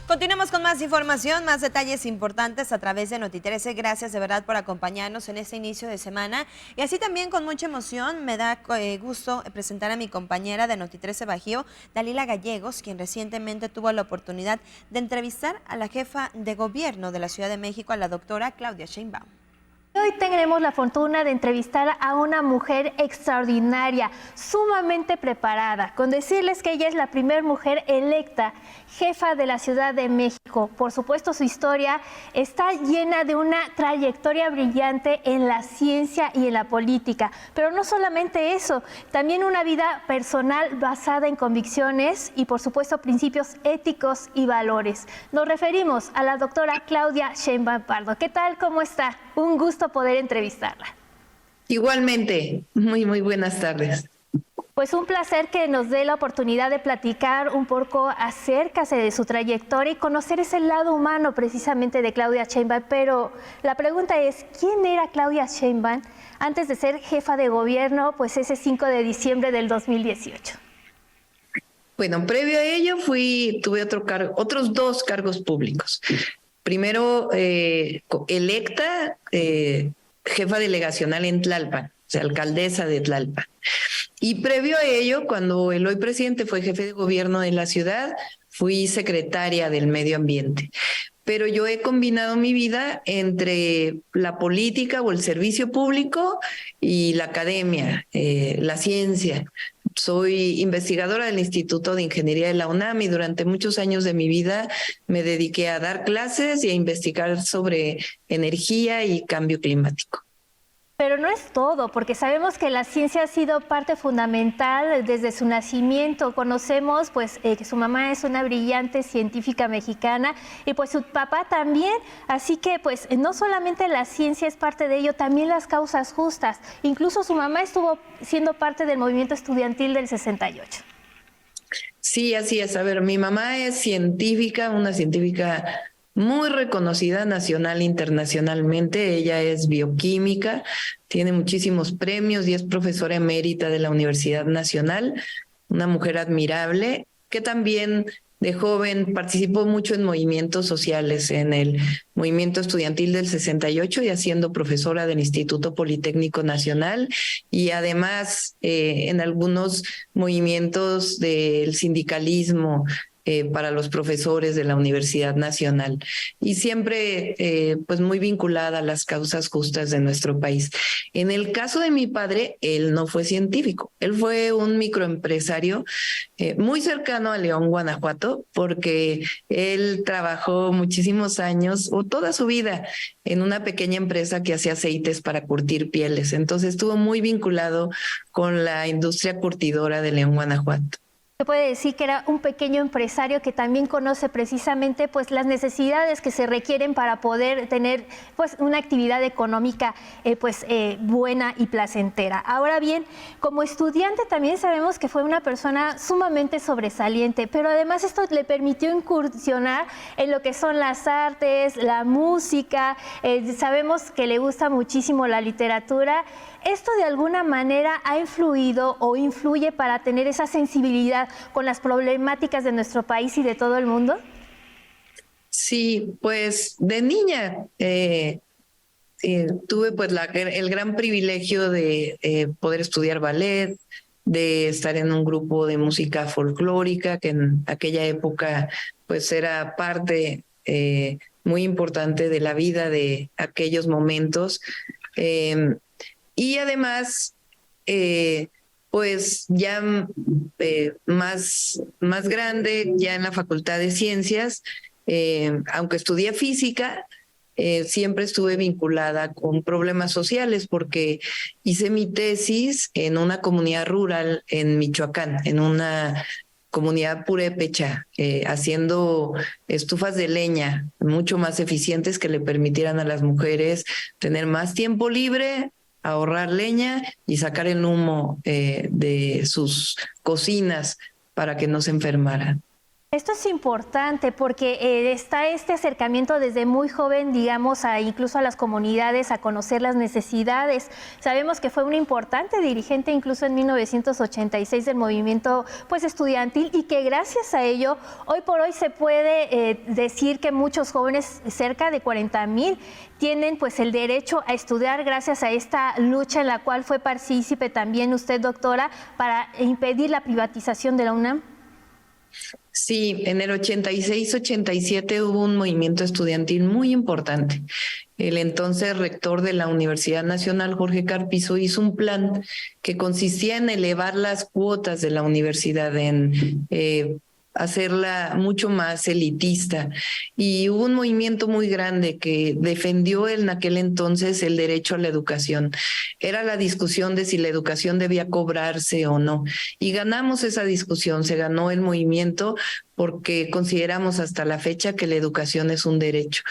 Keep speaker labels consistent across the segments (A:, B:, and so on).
A: Continuamos con más información, más detalles importantes a través de Noti13. Gracias de verdad por acompañarnos en este inicio de semana. Y así también con mucha emoción me da gusto presentar a mi compañera de Noti13 Bajío, Dalila Gallegos, quien recientemente tuvo la oportunidad de entrevistar a la jefa de gobierno de la Ciudad de México, a la doctora Claudia Sheinbaum.
B: Hoy tenemos la fortuna de entrevistar a una mujer extraordinaria, sumamente preparada, con decirles que ella es la primera mujer electa jefa de la Ciudad de México. Por supuesto, su historia está llena de una trayectoria brillante en la ciencia y en la política, pero no solamente eso, también una vida personal basada en convicciones y, por supuesto, principios éticos y valores. Nos referimos a la doctora Claudia Sheinbaum Pardo. ¿Qué tal? ¿Cómo está? Un gusto poder entrevistarla.
C: Igualmente, muy buenas tardes.
B: Pues un placer que nos dé la oportunidad de platicar un poco acerca de su trayectoria y conocer ese lado humano precisamente de Claudia Sheinbaum. Pero la pregunta es, ¿quién era Claudia Sheinbaum antes de ser jefa de gobierno, pues ese 5 de diciembre del 2018?
C: Bueno, previo a ello tuve otros 2 cargos públicos. Primero, electa jefa delegacional en Tlalpan, o sea, alcaldesa de Tlalpan. Y previo a ello, cuando el hoy presidente fue jefe de gobierno de la ciudad, fui secretaria del medio ambiente. Pero yo he combinado mi vida entre la política o el servicio público y la academia, la ciencia. Soy investigadora del Instituto de Ingeniería de la UNAM y durante muchos años de mi vida me dediqué a dar clases y a investigar sobre energía y cambio climático.
B: Pero no es todo, porque sabemos que la ciencia ha sido parte fundamental desde su nacimiento. Conocemos pues que su mamá es una brillante científica mexicana y pues su papá también. Así que pues no solamente la ciencia es parte de ello, también las causas justas. Incluso su mamá estuvo siendo parte del movimiento estudiantil del 68.
C: Sí, así es. A ver, mi mamá es científica, una científica muy reconocida nacional e internacionalmente. Ella es bioquímica, tiene muchísimos premios y es profesora emérita de la Universidad Nacional, una mujer admirable que también de joven participó mucho en movimientos sociales, en el movimiento estudiantil del 68 y siendo profesora del Instituto Politécnico Nacional y además en algunos movimientos del sindicalismo para los profesores de la Universidad Nacional y siempre pues muy vinculada a las causas justas de nuestro país. En el caso de mi padre, él no fue científico, él fue un microempresario muy cercano a León, Guanajuato, porque él trabajó muchísimos años o toda su vida en una pequeña empresa que hacía aceites para curtir pieles. Entonces estuvo muy vinculado con la industria curtidora de León, Guanajuato.
B: Se puede decir que era un pequeño empresario que también conoce precisamente pues las necesidades que se requieren para poder tener pues una actividad económica buena y placentera. Ahora bien, como estudiante también sabemos que fue una persona sumamente sobresaliente, pero además esto le permitió incursionar en lo que son las artes, la música, sabemos que le gusta muchísimo la literatura. ¿Esto de alguna manera ha influido o influye para tener esa sensibilidad con las problemáticas de nuestro país y de todo el mundo?
C: Sí, pues de niña tuve pues el gran privilegio de poder estudiar ballet, de estar en un grupo de música folclórica que en aquella época pues era parte muy importante de la vida de aquellos momentos. Y además, pues ya más grande, ya en la Facultad de Ciencias, aunque estudié física, siempre estuve vinculada con problemas sociales porque hice mi tesis en una comunidad rural en Michoacán, en una comunidad purépecha, haciendo estufas de leña mucho más eficientes que le permitieran a las mujeres tener más tiempo libre, ahorrar leña y sacar el humo de sus cocinas para que no se enfermaran.
B: Esto es importante porque está este acercamiento desde muy joven, digamos, incluso a las comunidades, a conocer las necesidades. Sabemos que fue una importante dirigente incluso en 1986 del movimiento pues, estudiantil, y que gracias a ello, hoy por hoy se puede decir que muchos jóvenes, cerca de 40,000, tienen pues el derecho a estudiar gracias a esta lucha en la cual fue partícipe también usted, doctora, para impedir la privatización de la UNAM.
C: Sí, en el 86-87 hubo un movimiento estudiantil muy importante. El entonces rector de la Universidad Nacional, Jorge Carpizo, hizo un plan que consistía en elevar las cuotas de la universidad, en hacerla mucho más elitista. Y hubo un movimiento muy grande que defendió en aquel entonces el derecho a la educación. Era la discusión de si la educación debía cobrarse o no. Y ganamos esa discusión, se ganó el movimiento porque consideramos hasta la fecha que la educación es un derecho.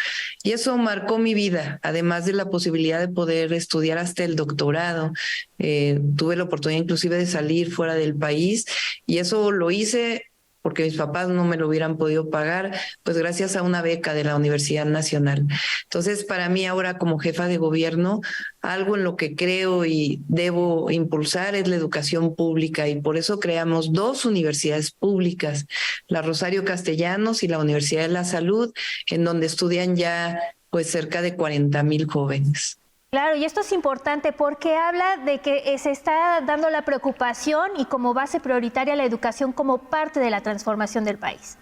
C: Y eso marcó mi vida, además de la posibilidad de poder estudiar hasta el doctorado. Tuve la oportunidad inclusive de salir fuera del país, y eso lo hice porque mis papás no me lo hubieran podido pagar, pues gracias a una beca de la Universidad Nacional. Entonces, para mí ahora como jefa de gobierno, algo en lo que creo y debo impulsar es la educación pública, y por eso creamos 2 universidades públicas, la Rosario Castellanos y la Universidad de la Salud, en donde estudian ya pues cerca de 40,000 jóvenes.
B: Claro, y esto es importante porque habla de que se está dando la preocupación y como base prioritaria la educación como parte de la transformación del país.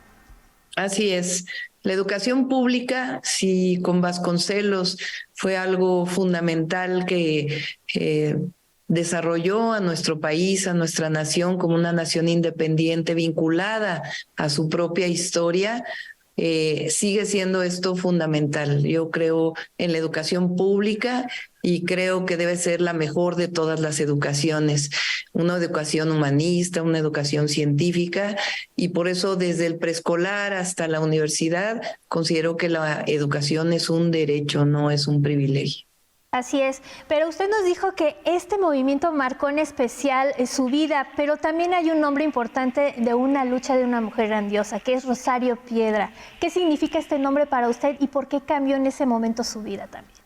C: Así es. La educación pública, sí, con Vasconcelos fue algo fundamental que desarrolló a nuestro país, a nuestra nación, como una nación independiente vinculada a su propia historia. Sigue siendo esto fundamental. Yo creo en la educación pública y creo que debe ser la mejor de todas las educaciones, una educación humanista, una educación científica, y por eso desde el preescolar hasta la universidad considero que la educación es un derecho, no es un privilegio.
B: Así es, pero usted nos dijo que este movimiento marcó en especial su vida, pero también hay un nombre importante de una lucha de una mujer grandiosa, que es Rosario Piedra. ¿Qué significa este nombre para usted y por qué cambió en ese momento su vida también?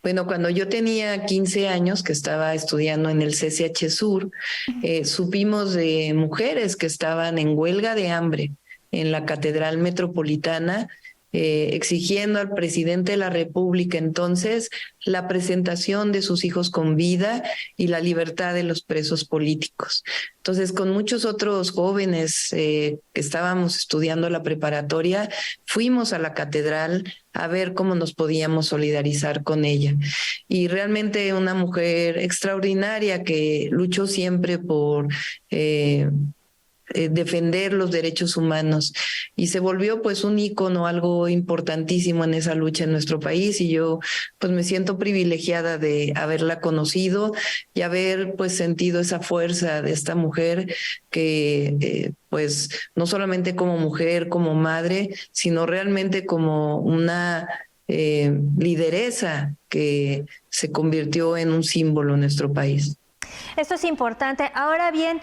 C: Bueno, cuando yo tenía 15 años, que estaba estudiando en el CCH Sur, supimos de mujeres que estaban en huelga de hambre en la Catedral Metropolitana, exigiendo al presidente de la República entonces la presentación de sus hijos con vida y la libertad de los presos políticos. Entonces, con muchos otros jóvenes que estábamos estudiando la preparatoria, fuimos a la catedral a ver cómo nos podíamos solidarizar con ella. Y realmente una mujer extraordinaria que luchó siempre por defender los derechos humanos, y se volvió pues un ícono, algo importantísimo en esa lucha en nuestro país, y yo pues me siento privilegiada de haberla conocido y haber pues sentido esa fuerza de esta mujer que pues no solamente como mujer, como madre, sino realmente como una lideresa que se convirtió en un símbolo en nuestro país.
B: Esto es importante. Ahora bien,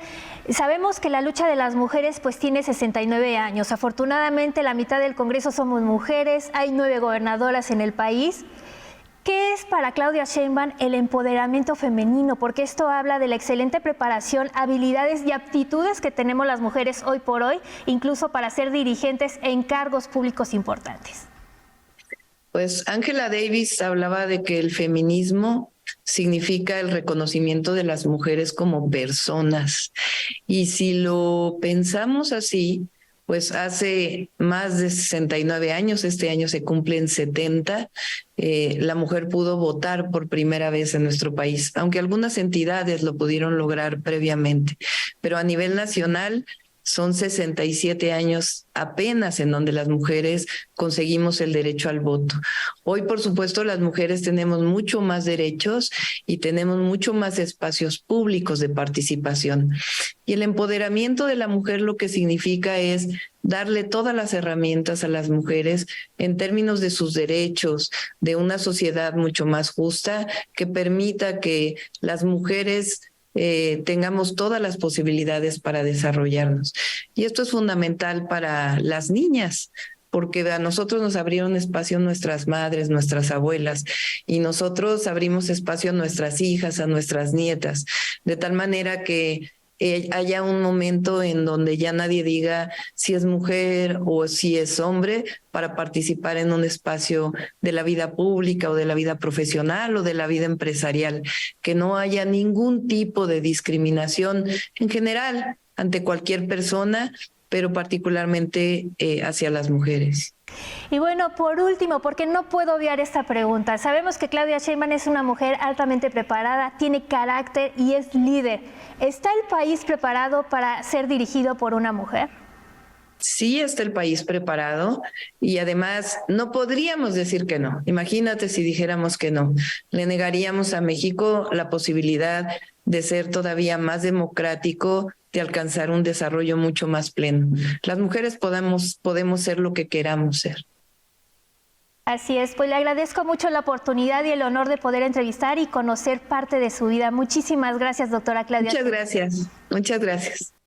B: sabemos que la lucha de las mujeres pues tiene 69 años. Afortunadamente la mitad del Congreso somos mujeres, hay 9 gobernadoras en el país. ¿Qué es para Claudia Sheinbaum el empoderamiento femenino? Porque esto habla de la excelente preparación, habilidades y aptitudes que tenemos las mujeres hoy por hoy, incluso para ser dirigentes en cargos públicos importantes.
C: Pues Angela Davis hablaba de que el feminismo significa el reconocimiento de las mujeres como personas. Y si lo pensamos así, pues hace más de 69 años, este año se cumplen 70, la mujer pudo votar por primera vez en nuestro país, aunque algunas entidades lo pudieron lograr previamente, pero a nivel nacional son 67 años apenas en donde las mujeres conseguimos el derecho al voto. Hoy, por supuesto, las mujeres tenemos mucho más derechos y tenemos mucho más espacios públicos de participación. Y el empoderamiento de la mujer lo que significa es darle todas las herramientas a las mujeres en términos de sus derechos, de una sociedad mucho más justa que permita que las mujeres tengamos todas las posibilidades para desarrollarnos. Y esto es fundamental para las niñas, porque a nosotros nos abrieron espacio nuestras madres, nuestras abuelas, y nosotros abrimos espacio a nuestras hijas, a nuestras nietas, de tal manera que haya un momento en donde ya nadie diga si es mujer o si es hombre para participar en un espacio de la vida pública o de la vida profesional o de la vida empresarial, que no haya ningún tipo de discriminación en general ante cualquier persona, pero particularmente hacia las mujeres.
B: Y bueno, por último, porque no puedo obviar esta pregunta, sabemos que Claudia Sheinbaum es una mujer altamente preparada, tiene carácter y es líder. ¿Está el país preparado para ser dirigido por una mujer?
C: Sí está el país preparado y además no podríamos decir que no. Imagínate si dijéramos que no. Le negaríamos a México la posibilidad de ser todavía más democrático, de alcanzar un desarrollo mucho más pleno. Las mujeres podemos ser lo que queramos ser.
B: Así es, pues le agradezco mucho la oportunidad y el honor de poder entrevistar y conocer parte de su vida. Muchísimas gracias, doctora Claudia.
C: Muchas gracias.